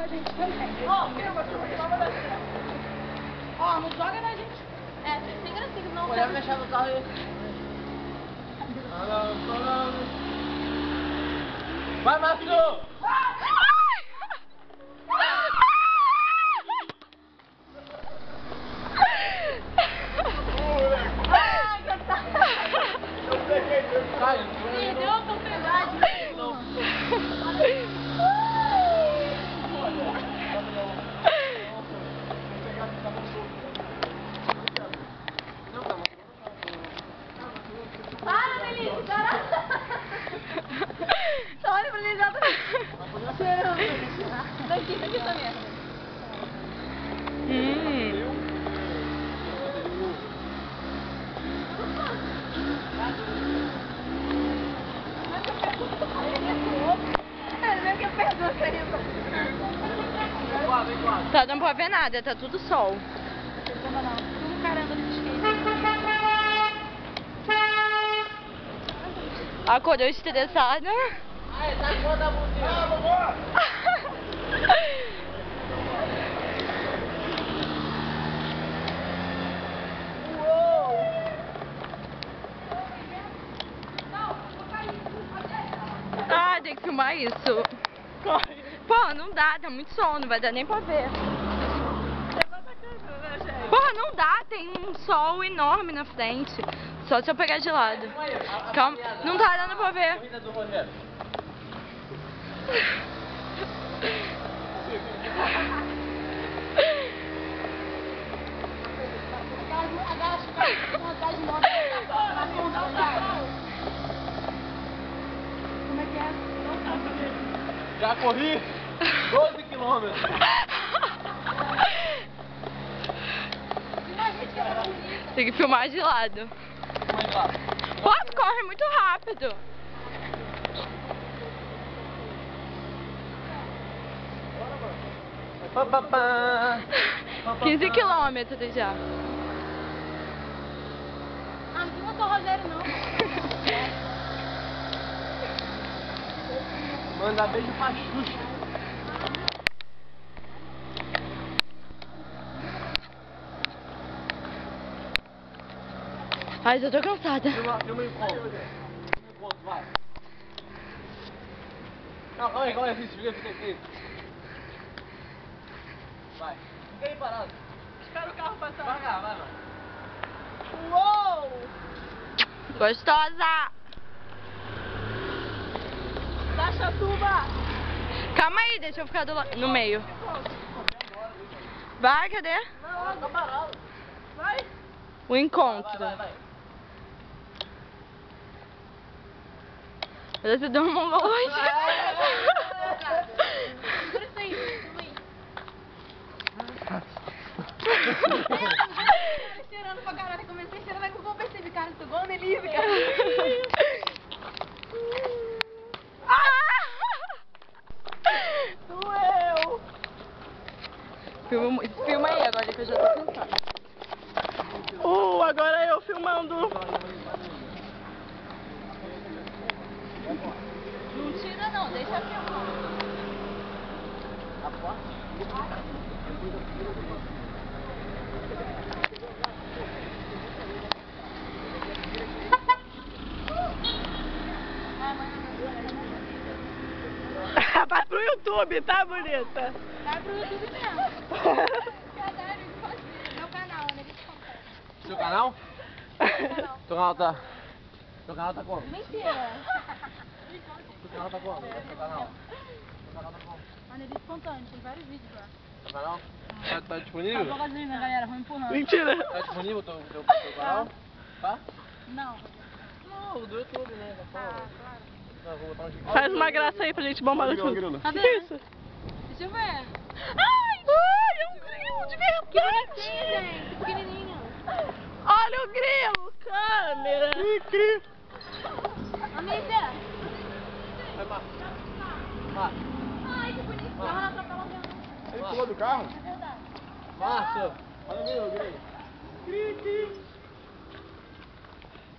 a gente também. Ó, não joga na gente. É, sem gracinha, não. Podemos deixar no carro aí. Vai, Márcio! Perdeu a oportunidade. Para, Melissa, para. Só olha pra Melissa. Daqui também. Tá, não pode ver nada, tá tudo sol. Tudo caramba de skate. Acordou estressada. Ai, tá com a bundinha. Vamos! Ah, tem que filmar isso. Porra, não dá, tá muito sol, não vai dar nem pra ver. Porra, não dá, tem um sol enorme na frente. Só se eu pegar de lado. Calma, não tá dando pra ver. Corrida do Rogério. Como é que é? Já corri 12 quilômetros. Tem que filmar de lado. Pô, tu corre muito rápido. Pá, pá, pá. 15 quilômetros já. Ah, não filma só o Rogério, não. Manda beijo pra Xuxa. Ai, já tô cansada. Filma o encontro. Vai. Não, calma aí, fica aí. Vai. Fica aí parado. Espera o carro passar. Vai, vai, não. Uou! Gostosa. Da Chatuba! Calma aí, deixa eu ficar no meio. Vai, cadê? Não, tá parado. Vai. O encontro. Vai. Você deu uma mão longe. Segura isso aí, cheirando pra caralho, comecei a cheirar, mas eu percebi, cara, tô igual a Melissa, cara. Doeu! Filma aí agora que eu já tô cansada. Agora eu filmando. Não tira não, deixa filmar. Vai pro YouTube, tá, bonita? Vai pro YouTube mesmo. Meu canal, né? Seu canal? Seu canal tá... Seu canal tá como? Mentira. Seu canal tá como? Seu canal tá como? Maneira espontânea, tem vários vídeos lá. Seu canal? Tá disponível? Tá gasolina, galera, vamos empurrando. Mentira. Tá disponível o teu canal? Tá? Não. Não, o do YouTube, né? Claro. Não, vou botar um gigante. Faz uma graça aí pra gente bombar no YouTube. Tá Que vendo? isso? Deixa eu ver. Ai, é um grilo de verdade. Gente, pequenininho. Olha o grilo, câmera. Cri. Amiga. Vai, Márcio. Ai, que bonito. O carro atropela mesmo. Ele pulou do carro? É verdade. Márcio. Olha o grilo.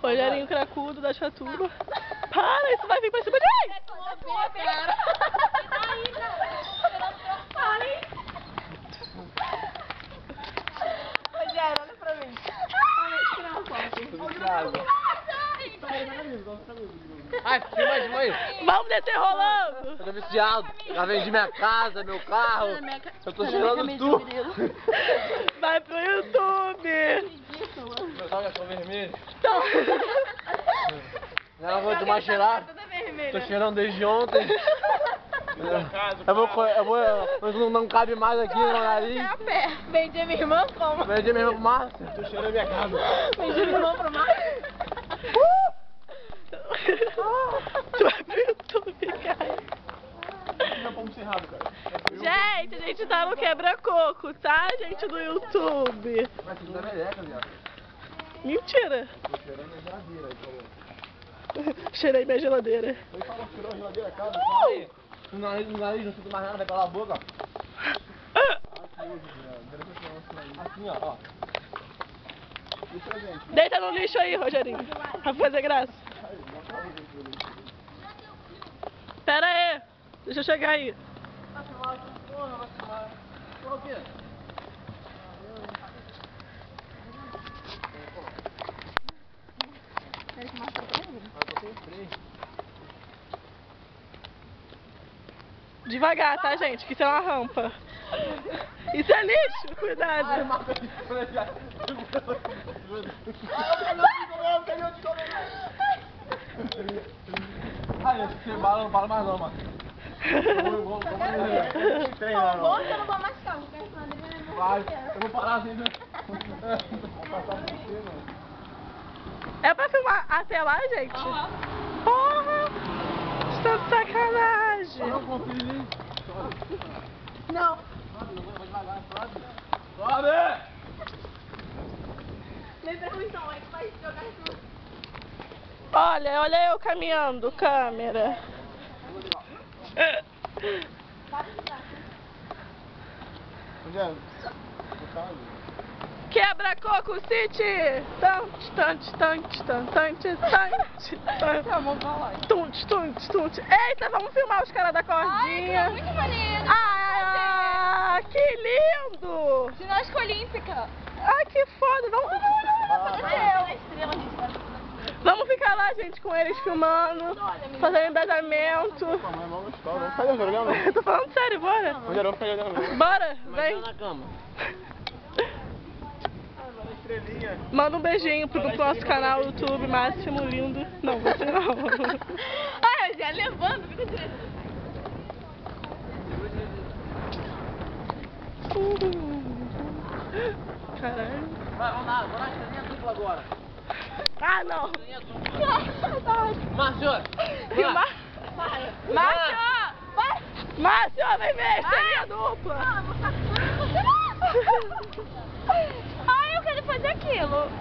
Rogerinho cracudo da Chatuba. Para, isso vai vir pra cima de mim. Cara. E daí, cara? Eu tô viciado. Já vendi minha casa, meu carro. Eu tô cheirando tudo. Vai pro YouTube. Meu carro já ficou vermelho. Então... Não aguento mais cheirar. Tô cheirando desde ontem. Não cabe mais aqui no nariz. É a pé. Vendi a minha irmã como? Vendi minha irmã pro Márcio. Tô cheirando minha casa. Vendi a minha irmã pro Márcio. Tu vai pro YouTube, cara. Gente, a gente tá no quebra-coco, tá, gente, do YouTube. Mas isso não é meleca, viado. Mentira. Tô cheirando minha geladeira. Cheirei minha geladeira. Foi falou que tirou a geladeira, cara. No nariz, não sinto mais nada, vai pela boca. Assim, ó. Deita no lixo aí, Rogerinho. Pra fazer graça. Pera aí. Deixa eu chegar aí. Devagar, tá, gente? Que isso é uma rampa. Isso é lixo, cuidado. Ai, você bala, não fala mais não, mano. Eu não vou mais calma. Vai, eu vou parar assim. É pra filmar até lá, gente? Porra! Está de sacanagem. Eu confio nisso. Não. Sobe! Lembra então, é que vai jogar tudo. Olha eu caminhando, câmera. Onde é? Quebra-coco City! Eita, vamos filmar os caras da cordinha. Ai, muito maneiro. Ah, que lindo! Ginástica olímpica. Ai, que foda! Vamos ficar lá, gente, com eles filmando, fazendo embesamento. Cadê o jogando? Tô falando sério, bora. Bora, vem. Na cama. Manda um beijinho pro nosso canal YouTube, Máximo Lindo. Não, você não. Ai, eu já levando, fica direito. Caralho. Vai, vamos lá estrelinha dupla agora. Ah, não. Márcio! Filmar. Márcio! Vai! Márcio, vem ver, estrelinha dupla. Ai, eu quero fazer aquilo.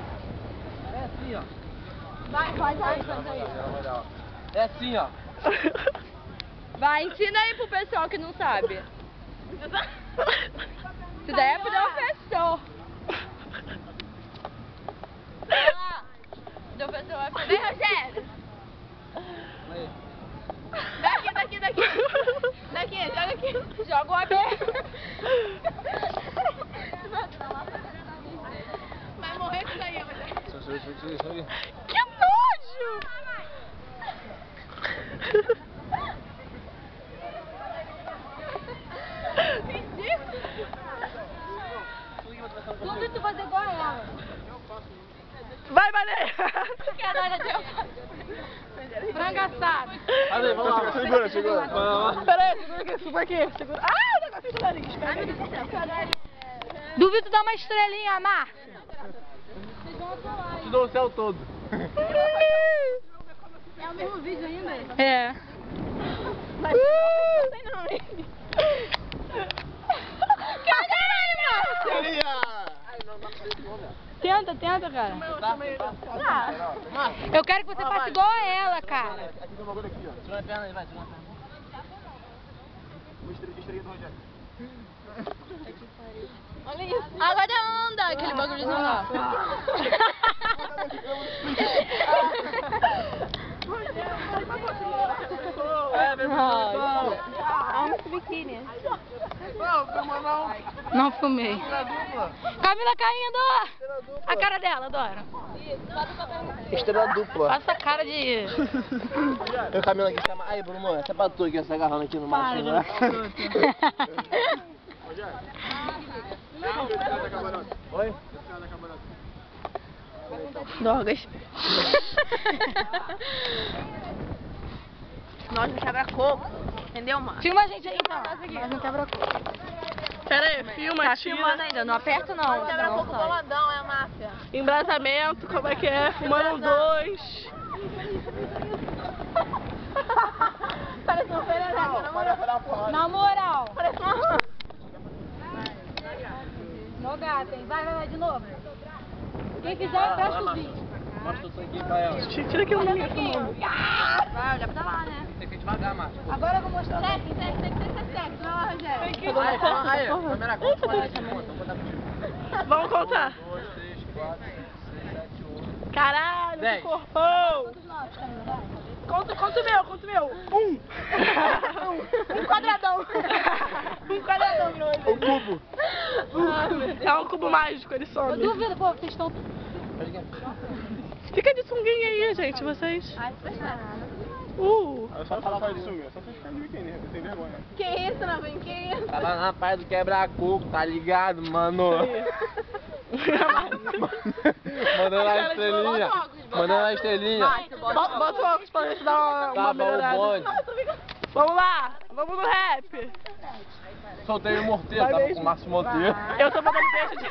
É assim, ó. Vai, faz aí. É assim, ó. Vai, ensina aí pro pessoal que não sabe. Isso daí é professor. Vai lá. O professor vai fazer. Vem, Rogério. Daqui. Daqui, joga aqui. Joga o aberto. Vai morrer com isso aí, Rogério. Que nojo! Duvido tu fazer igual a ela. Vai, Mané! Caralho, frango assado. Cadê? Vamos lá. Segura. Pera aí, segura aqui. Segura. Ah, o negocinho do nariz. Duvido tu dar uma estrelinha, Márcio. Te dou o céu todo. É o mesmo vídeo ainda? É. Mas não sei não, hein? Caralho, Márcio! Tenta, cara. Eu quero que você faça igual a ela, cara. Aqui tem uma coisa aqui, ó. Segura a perna aí, vai, segura a perna. Estrelinha do Rogério. Olha isso. Agora anda, aquele bagulhozinho lá. É, vem pro biquíni. Não, filma não. Não filmei. Tira dupla. Camila caindo! A cara dela, adoro. Estrela dupla. Passa a cara de... Eu, Camila, aqui tá... Aí, Bruno, essa é pra tu aqui, essa agarrando aqui no macho, né? Oi? Drogas. Nós não quebra-coco. Entendeu, Márcio? Filma a gente aí, então. Nós não quebra-coco. Pera aí, filma, Tá tira. filmando ainda, não aperta não. Quebra-coco Não sai. boladão, é a máfia. Embrasamento, como é que é? Fumando 2. Parece uma perereca, na moral. Na moral. Parece uma... No gato, hein? Vai, de novo. Quem quiser, presta os vídeos. Mostra isso aqui pra ela. Tira aquilo no microfone. Vai, olha pra lá, né? Tem que ir devagar, macho. Agora eu vou mostrar. Tem que ser sexy, vai lá, Rogério. Aí, câmera conta, fala esse conta. Vou botar contigo. Vamos contar. 1, 2, 3, 4, 5, 6, 7, 8. Caralho, que 10. corpão. Conta o meu. 1. Um quadradão. Um quadradão, meu O cubo. É um cubo mágico, ele Eu some. duvido, pô, vocês estão... Fica de sunguinha aí, gente, vocês. Ai, presta. Eu só falar de sunga, só vocês ficarem de biquíni, sem vergonha. Que isso, Navinho? Que isso? Tá lá na praia do quebra-coco, tá ligado, mano? Mandando a estrelinha. Mandando a estrelinha. Bota o óculos pra ver se dá uma Tá bom, melhorada. bonde. Vamos lá, vamos no rap. Soltei o morteiro, Vai tava mesmo. com o Márcio Monteiro. Eu tô mandando beijo de...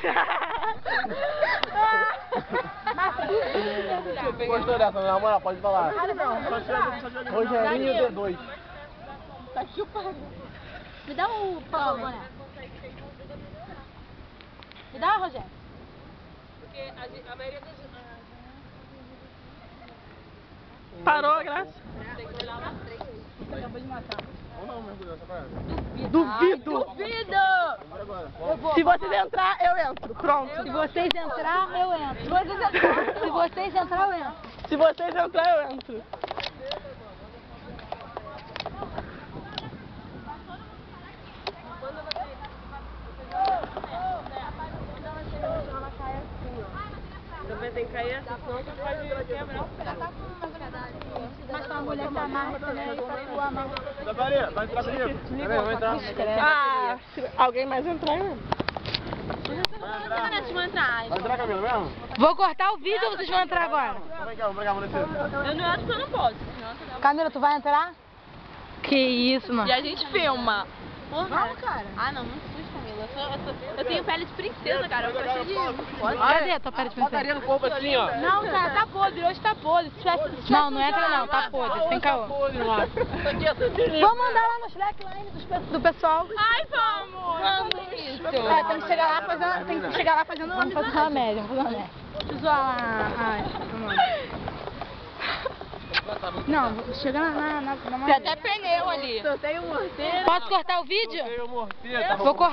Gostou dessa, na moral? Pode falar. Rogerinho D2. Me dá o boné. Me dá, Rogério. Parou a graça. Duvido. Se vocês entrar, eu entro. Pronto. Se vocês entrar, eu entro. Se vocês entrar, eu entro. Se vocês entrar, eu entro. Também tem que cair assim, senão você pode quebrar o pé. Mas pra mulher tá mais também, pra tua mão. Vai entrar comigo. Vamos entrar. Ah, se alguém mais entrar, eu entro. Vai entrar, Camila, mesmo? Vou cortar o vídeo ou vocês vão entrar agora? Vem cá, vamos descer. Eu não acho que eu não posso. Camila, tu vai entrar? Que isso, mano. E a gente filma. Vamos, cara. Ah, não, muito susto, Camila. Eu tenho pele de princesa, cara. Eu gostei de... Cadê a tua pele de princesa? Botaria no corpo assim, ó. Não, cara, tá podre. Hoje tá podre. Se tivesse Não, não entra não, tá podre, sem caô. Vamos andar lá no slackline do pessoal. Ai, vamos. Vamos isso. É, tem que chegar lá fazendo, vamos fazer uma média, vamos fazer uma média. Deixa eu zoar Não, chega na Tem até pneu ali. Eu tenho um morteiro. Posso cortar o vídeu? Eu morteiro, Vou cortar.